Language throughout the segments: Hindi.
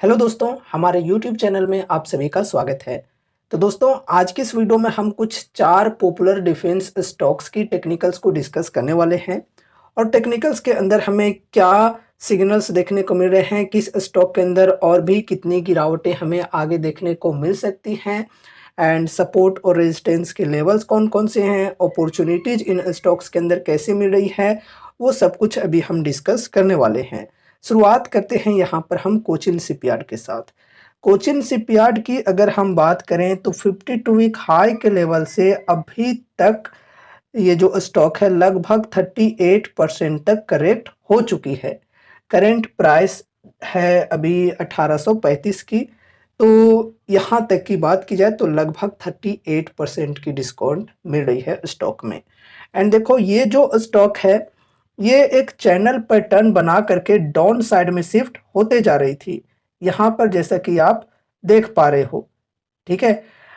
हेलो दोस्तों, हमारे यूट्यूब चैनल में आप सभी का स्वागत है। तो दोस्तों, आज की इस वीडियो में हम कुछ 4 पॉपुलर डिफेंस स्टॉक्स की टेक्निकल्स को डिस्कस करने वाले हैं और टेक्निकल्स के अंदर हमें क्या सिग्नल्स देखने को मिल रहे हैं, किस स्टॉक के अंदर और भी कितनी गिरावटें हमें आगे देखने को मिल सकती हैं एंड सपोर्ट और रेजिस्टेंस के लेवल्स कौन-कौन से हैं, अपॉर्चुनिटीज़ इन स्टॉक्स के अंदर कैसे मिल रही है, वो सब कुछ अभी हम डिस्कस करने वाले हैं। शुरुआत करते हैं यहाँ पर हम कोचिन शिपयार्ड के साथ। कोचिन शिपयार्ड की अगर हम बात करें तो 52 वीक हाई के लेवल से अभी तक ये जो स्टॉक है लगभग 38% तक करेक्ट हो चुकी है। करंट प्राइस है अभी 1835 की, तो यहाँ तक की बात की जाए तो लगभग 38% की डिस्काउंट मिल रही है स्टॉक में। एंड देखो, ये जो स्टॉक है ये एक चैनल पैटर्न बना करके डाउन साइड में शिफ्ट होते जा रही थी, यहाँ पर जैसा कि आप देख पा रहे हो, ठीक है।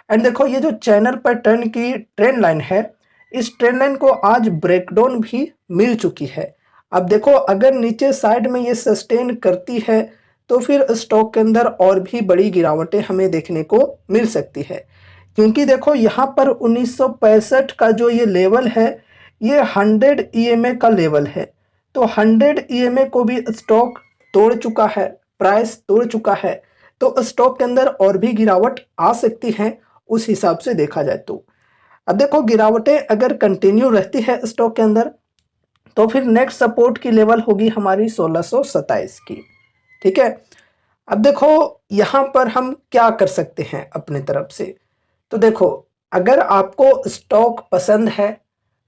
एंड देखो, ये जो चैनल पैटर्न की ट्रेंड लाइन है, इस ट्रेंड लाइन को आज ब्रेकडाउन भी मिल चुकी है। अब देखो, अगर नीचे साइड में ये सस्टेन करती है तो फिर स्टॉक के अंदर और भी बड़ी गिरावटें हमें देखने को मिल सकती है, क्योंकि देखो यहाँ पर 1965 का जो ये लेवल है ये 100 ईएमए का लेवल है। तो 100 ईएमए को भी स्टॉक तोड़ चुका है, प्राइस तोड़ चुका है, तो स्टॉक के अंदर और भी गिरावट आ सकती है उस हिसाब से देखा जाए तो। अब देखो, गिरावटें अगर कंटिन्यू रहती है स्टॉक के अंदर तो फिर नेक्स्ट सपोर्ट की लेवल होगी हमारी 1627 की, ठीक है। अब देखो, यहाँ पर हम क्या कर सकते हैं अपने तरफ से। तो देखो, अगर आपको स्टॉक पसंद है,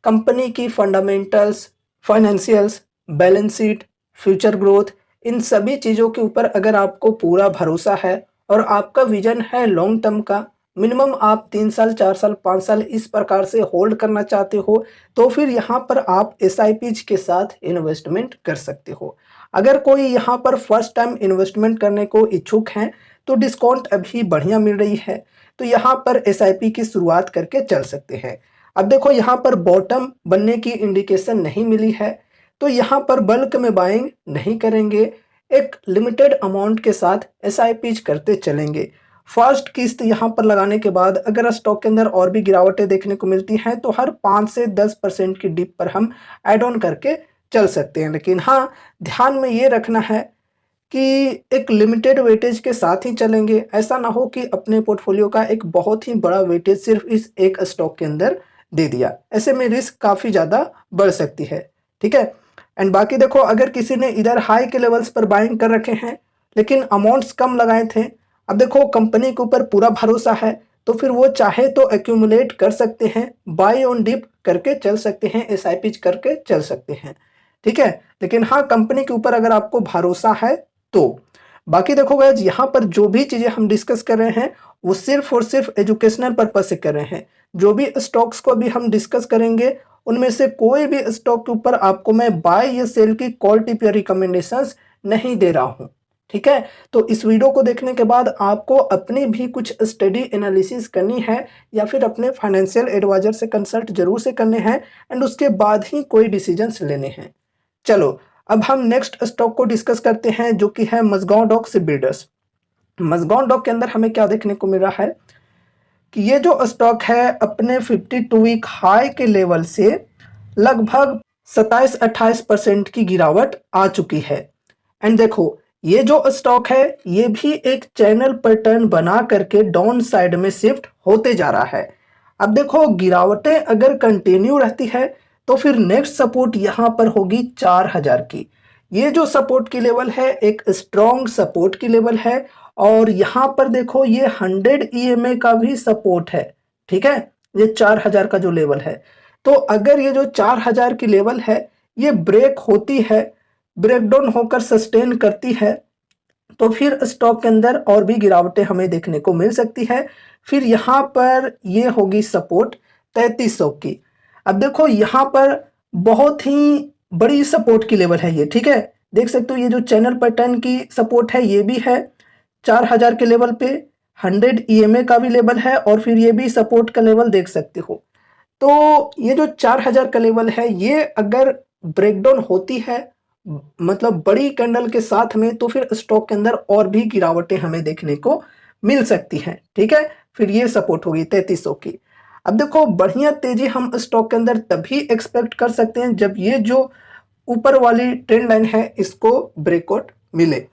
कंपनी की fundamentals, financials, balance sheet, future growth, इन सभी चीज़ों के ऊपर अगर आपको पूरा भरोसा है और आपका विजन है लॉन्ग टर्म का, मिनिमम आप 3 साल, 4 साल, 5 साल इस प्रकार से होल्ड करना चाहते हो, तो फिर यहाँ पर आप एसआईपीज के साथ इन्वेस्टमेंट कर सकते हो। अगर कोई यहाँ पर फर्स्ट टाइम इन्वेस्टमेंट करने को इच्छुक हैं तो डिस्काउंट अभी बढ़िया मिल रही है, तो यहाँ पर एसआईपी की शुरुआत करके चल सकते हैं। अब देखो, यहाँ पर बॉटम बनने की इंडिकेशन नहीं मिली है, तो यहाँ पर बल्क में बाइंग नहीं करेंगे, एक लिमिटेड अमाउंट के साथ एसआईपीज करते चलेंगे। फर्स्ट किस्त यहाँ पर लगाने के बाद अगर स्टॉक के अंदर और भी गिरावटें देखने को मिलती हैं तो हर 5 से 10% की डिप पर हम ऐड ऑन करके चल सकते हैं। लेकिन हाँ, ध्यान में ये रखना है कि एक लिमिटेड वेटेज के साथ ही चलेंगे। ऐसा ना हो कि अपने पोर्टफोलियो का एक बहुत ही बड़ा वेटेज सिर्फ इस एक स्टॉक के अंदर दे दिया, ऐसे में रिस्क काफ़ी ज़्यादा बढ़ सकती है, ठीक है। एंड बाकी देखो, अगर किसी ने इधर हाई के लेवल्स पर बाइंग कर रखे हैं लेकिन अमाउंट्स कम लगाए थे, अब देखो कंपनी के ऊपर पूरा भरोसा है तो फिर वो चाहे तो एक्यूमुलेट कर सकते हैं, बाय ऑन डिप करके चल सकते हैं, एसआईपीज करके चल सकते हैं, ठीक है। लेकिन हाँ, कंपनी के ऊपर अगर आपको भरोसा है तो। बाकी देखो गाइस, यहाँ पर जो भी चीज़ें हम डिस्कस कर रहे हैं वो सिर्फ और सिर्फ एजुकेशनल पर्पज से कर रहे हैं। जो भी स्टॉक्स को अभी हम डिस्कस करेंगे उनमें से कोई भी स्टॉक के ऊपर आपको मैं बाय या सेल की कॉल टिप या रिकमेंडेशंस नहीं दे रहा हूँ, ठीक है। तो इस वीडियो को देखने के बाद आपको अपनी भी कुछ स्टडी एनालिसिस करनी है या फिर अपने फाइनेंशियल एडवाइजर से कंसल्ट जरूर से करने हैं एंड उसके बाद ही कोई डिसीजंस लेने हैं। चलो, अब हम नेक्स्ट स्टॉक को डिस्कस करते हैं जो कि है Mazagon dock shipbuilders. Mazagon dock के अंदर हमें क्या देखने को मिल रहा है कि ये जो स्टॉक है अपने 52 वीक हाई के लेवल से लगभग 27-28% की गिरावट आ चुकी है। एंड देखो, ये जो स्टॉक है ये भी एक चैनल पैटर्न बना करके डाउन साइड में शिफ्ट होते जा रहा है। अब देखो, गिरावटें अगर कंटिन्यू रहती है तो फिर नेक्स्ट सपोर्ट यहाँ पर होगी 4000 की। ये जो सपोर्ट की लेवल है एक स्ट्रॉन्ग सपोर्ट की लेवल है और यहाँ पर देखो ये 100 ईएमए का भी सपोर्ट है, ठीक है। ये 4000 का जो लेवल है, तो अगर ये जो 4000 की लेवल है ये ब्रेक होती है, ब्रेकडाउन होकर सस्टेन करती है, तो फिर स्टॉक के अंदर और भी गिरावटें हमें देखने को मिल सकती है। फिर यहाँ पर ये होगी सपोर्ट 3300 की। अब देखो, यहाँ पर बहुत ही बड़ी सपोर्ट की लेवल है ये, ठीक है। देख सकते हो ये जो चैनल पैटर्न की सपोर्ट है ये भी है 4000 के लेवल पे, 100 ईएमए का भी लेवल है और फिर ये भी सपोर्ट का लेवल देख सकते हो। तो ये जो 4000 का लेवल है ये अगर ब्रेकडाउन होती है, मतलब बड़ी कैंडल के साथ में, तो फिर स्टॉक के अंदर और भी गिरावटें हमें देखने को मिल सकती हैं। ठीक है, फिर ये सपोर्ट होगी 3300 की। अब देखो बढ़िया तेजी हम स्टॉक के अंदर तभी एक्सपेक्ट कर सकते हैं जब ये जो ऊपर वाली ट्रेंड लाइन है इसको ब्रेकआउट मिले।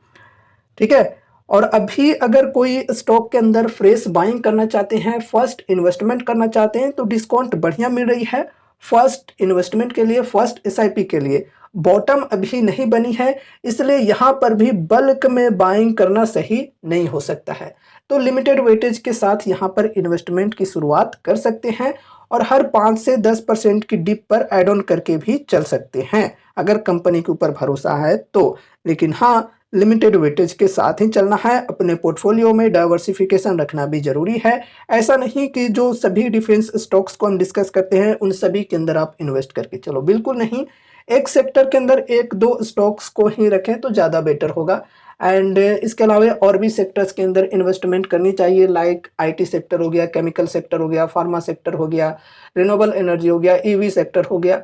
ठीक है, और अभी अगर कोई स्टॉक के अंदर फ्रेश बाइंग करना चाहते हैं, फर्स्ट इन्वेस्टमेंट करना चाहते हैं, तो डिस्काउंट बढ़िया मिल रही है फर्स्ट इन्वेस्टमेंट के लिए, फर्स्ट एसआईपी के लिए। बॉटम अभी नहीं बनी है, इसलिए यहाँ पर भी बल्क में बाइंग करना सही नहीं हो सकता है। तो लिमिटेड वेटेज के साथ यहाँ पर इन्वेस्टमेंट की शुरुआत कर सकते हैं और हर 5 से 10% की डिप पर एड ऑन करके भी चल सकते हैं अगर कंपनी के ऊपर भरोसा है तो। लेकिन हाँ, लिमिटेड वेटेज के साथ ही चलना है। अपने पोर्टफोलियो में डाइवर्सिफिकेशन रखना भी जरूरी है। ऐसा नहीं कि जो सभी डिफेंस स्टॉक्स को हम डिस्कस करते हैं उन सभी के अंदर आप इन्वेस्ट करके चलो, बिल्कुल नहीं। एक सेक्टर के अंदर एक दो स्टॉक्स को ही रखें तो ज़्यादा बेटर होगा। एंड इसके अलावा और भी सेक्टर्स के अंदर इन्वेस्टमेंट करनी चाहिए, लाइक आईटी सेक्टर हो गया, केमिकल सेक्टर हो गया, फार्मा सेक्टर हो गया, रिन्यूएबल एनर्जी हो गया, ईवी सेक्टर हो गया,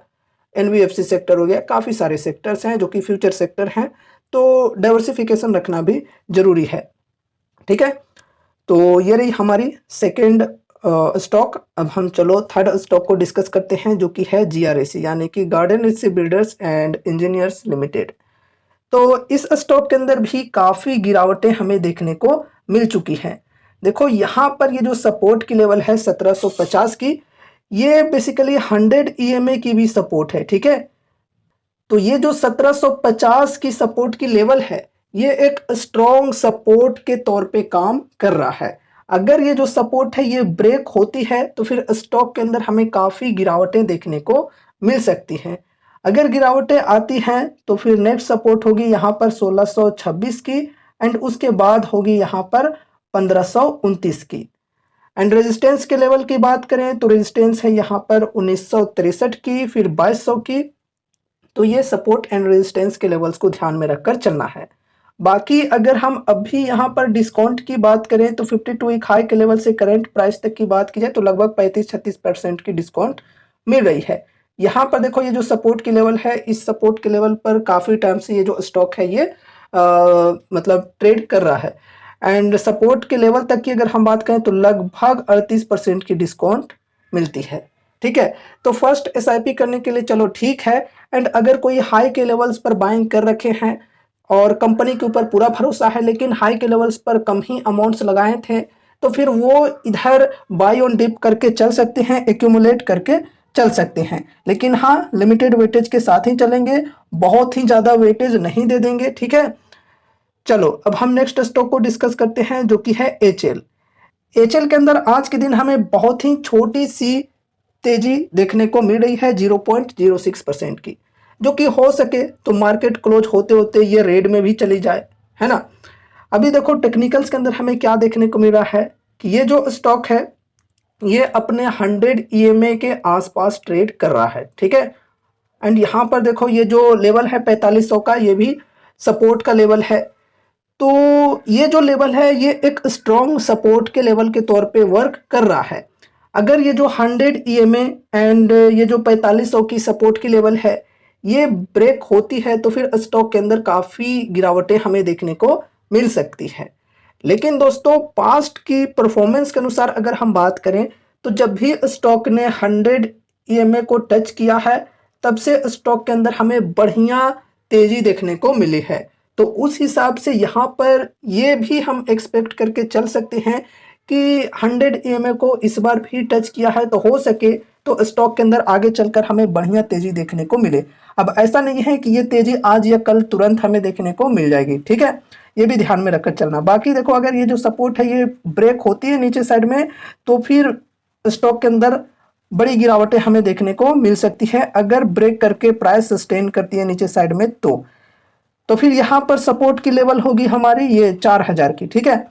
एनबीएफसी सेक्टर हो गया। काफ़ी सारे सेक्टर्स हैं जो कि फ्यूचर सेक्टर हैं, तो डाइवर्सिफिकेशन रखना भी जरूरी है। ठीक है, तो ये रही हमारी सेकेंड स्टॉक। अब हम चलो थर्ड स्टॉक को डिस्कस करते हैं जो कि है जीआरएसी, यानी कि garden rich builders and engineers limited. तो इस स्टॉक के अंदर भी काफ़ी गिरावटें हमें देखने को मिल चुकी हैं। देखो यहाँ पर ये जो सपोर्ट की लेवल है 1750 की, ये बेसिकली 100 ईएमए की भी सपोर्ट है। ठीक है, तो ये जो 1750 की सपोर्ट की लेवल है ये एक स्ट्रॉन्ग सपोर्ट के तौर पे काम कर रहा है। अगर ये जो सपोर्ट है ये ब्रेक होती है तो फिर स्टॉक के अंदर हमें काफ़ी गिरावटें देखने को मिल सकती हैं। अगर गिरावटें आती हैं तो फिर नेक्स्ट सपोर्ट होगी यहाँ पर 1626 की, एंड उसके बाद होगी यहाँ पर 1529 की। एंड रेजिस्टेंस के लेवल की बात करें तो रेजिस्टेंस है यहाँ पर 1963 की, फिर 2200 की। तो ये सपोर्ट एंड रेजिस्टेंस के लेवल्स को ध्यान में रखकर चलना है। बाकी अगर हम अभी यहाँ पर डिस्काउंट की बात करें तो 52 वीक हाई के लेवल से करंट प्राइस तक की बात की जाए तो लगभग 35-36% की डिस्काउंट मिल रही है। यहाँ पर देखो ये जो सपोर्ट की लेवल है, इस सपोर्ट के लेवल पर काफ़ी टाइम से ये जो स्टॉक है ये मतलब ट्रेड कर रहा है। एंड सपोर्ट के लेवल तक की अगर हम बात करें तो लगभग 38% की डिस्काउंट मिलती है। ठीक है, तो फर्स्ट एसआईपी करने के लिए चलो ठीक है। एंड अगर कोई हाई के लेवल्स पर बाइंग कर रखे हैं और कंपनी के ऊपर पूरा भरोसा है लेकिन हाई के लेवल्स पर कम ही अमाउंट्स लगाए थे, तो फिर वो इधर बाई ऑन डिप करके चल सकते हैं, एक्यूमुलेट करके चल सकते हैं। लेकिन हाँ, लिमिटेड वेटेज के साथ ही चलेंगे, बहुत ही ज़्यादा वेटेज नहीं दे देंगे। ठीक है, चलो अब हम नेक्स्ट स्टॉक को डिस्कस करते हैं जो कि है एचएल। एचएल के अंदर आज के दिन हमें बहुत ही छोटी सी तेजी देखने को मिल रही है 0.06% की, जो कि हो सके तो मार्केट क्लोज होते होते ये रेड में भी चली जाए, है ना। अभी देखो टेक्निकल्स के अंदर हमें क्या देखने को मिल रहा है कि ये जो स्टॉक है ये अपने 100 ईएमए के आसपास ट्रेड कर रहा है। ठीक है, एंड यहाँ पर देखो ये जो लेवल है 4500 का, ये भी सपोर्ट का लेवल है। तो ये जो लेवल है ये एक स्ट्रॉन्ग सपोर्ट के लेवल के तौर पे वर्क कर रहा है। अगर ये जो 100 ईएमए एंड ये जो 4500 की सपोर्ट की लेवल है ये ब्रेक होती है तो फिर स्टॉक के अंदर काफ़ी गिरावटें हमें देखने को मिल सकती है। लेकिन दोस्तों पास्ट की परफॉर्मेंस के अनुसार अगर हम बात करें तो जब भी स्टॉक ने 100 ईएमए को टच किया है तब से स्टॉक के अंदर हमें बढ़िया तेजी देखने को मिली है। तो उस हिसाब से यहाँ पर ये भी हम एक्सपेक्ट करके चल सकते हैं कि 100 ईएमए को इस बार भी टच किया है तो हो सके तो स्टॉक के अंदर आगे चलकर हमें बढ़िया तेजी देखने को मिले। अब ऐसा नहीं है कि ये तेजी आज या कल तुरंत हमें देखने को मिल जाएगी। ठीक है, ये भी ध्यान में रखकर चलना। बाकी देखो अगर ये जो सपोर्ट है ये ब्रेक होती है नीचे साइड में तो फिर स्टॉक के अंदर बड़ी गिरावटें हमें देखने को मिल सकती है। अगर ब्रेक करके प्राइस सस्टेन करती है नीचे साइड में तो फिर यहाँ पर सपोर्ट की लेवल होगी हमारी ये 4000 की। ठीक है,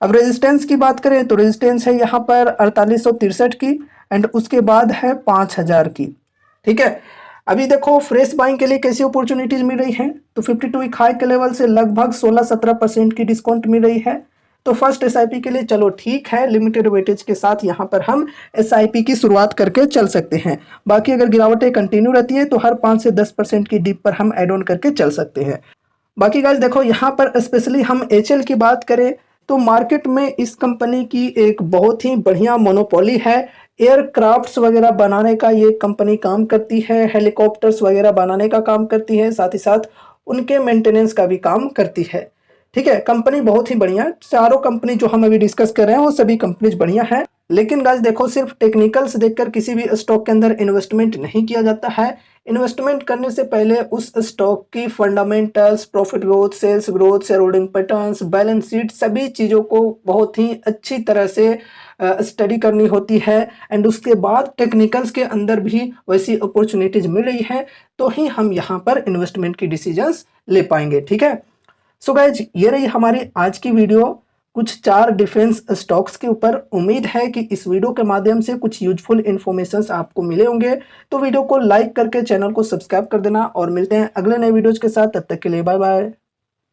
अब रेजिस्टेंस की बात करें तो रेजिस्टेंस है यहाँ पर 4863 की, एंड उसके बाद है 5000 की। ठीक है, अभी देखो फ्रेश बाइंग के लिए कैसी अपॉर्चुनिटीज मिल रही हैं तो 52 वीक हाई के लेवल से लगभग 16-17% की डिस्काउंट मिल रही है। तो फर्स्ट एसआईपी के लिए चलो ठीक है, लिमिटेड वेटेज के साथ यहाँ पर हम एसआईपी की शुरुआत करके चल सकते हैं। बाकी अगर गिरावटें कंटिन्यू रहती है तो हर 5 से 10% की डिप पर हम एड ऑन करके चल सकते हैं। बाकी गाइस देखो यहाँ पर स्पेशली हम एचएल की बात करें तो मार्केट में इस कंपनी की एक बहुत ही बढ़िया मोनोपोली है। एयरक्राफ्ट्स वगैरह बनाने का ये कंपनी काम करती है, हेलीकॉप्टर्स वगैरह बनाने का काम करती है, साथ ही साथ उनके मेंटेनेंस का भी काम करती है। ठीक है, कंपनी बहुत ही बढ़िया। चारों कंपनी जो हम अभी डिस्कस कर रहे हैं वो सभी कंपनीज बढ़िया है। लेकिन गाइस देखो, सिर्फ टेक्निकल्स देखकर किसी भी स्टॉक के अंदर इन्वेस्टमेंट नहीं किया जाता है। इन्वेस्टमेंट करने से पहले उस स्टॉक की fundamentals, profit growth, sales growth, share holding patterns, balance sheet, सभी चीज़ों को बहुत ही अच्छी तरह से स्टडी करनी होती है। एंड उसके बाद टेक्निकल्स के अंदर भी वैसी अपॉर्चुनिटीज मिल रही है तो ही हम यहाँ पर इन्वेस्टमेंट की डिसीजंस ले पाएंगे। ठीक है, सो गाइज ये रही हमारी आज की वीडियो, कुछ 4 डिफेंस स्टॉक्स के ऊपर। उम्मीद है कि इस वीडियो के माध्यम से कुछ यूजफुल इन्फॉर्मेशंस आपको मिले होंगे। तो वीडियो को लाइक करके चैनल को सब्सक्राइब कर देना और मिलते हैं अगले नए वीडियोज के साथ। तब तक के लिए बाय बाय।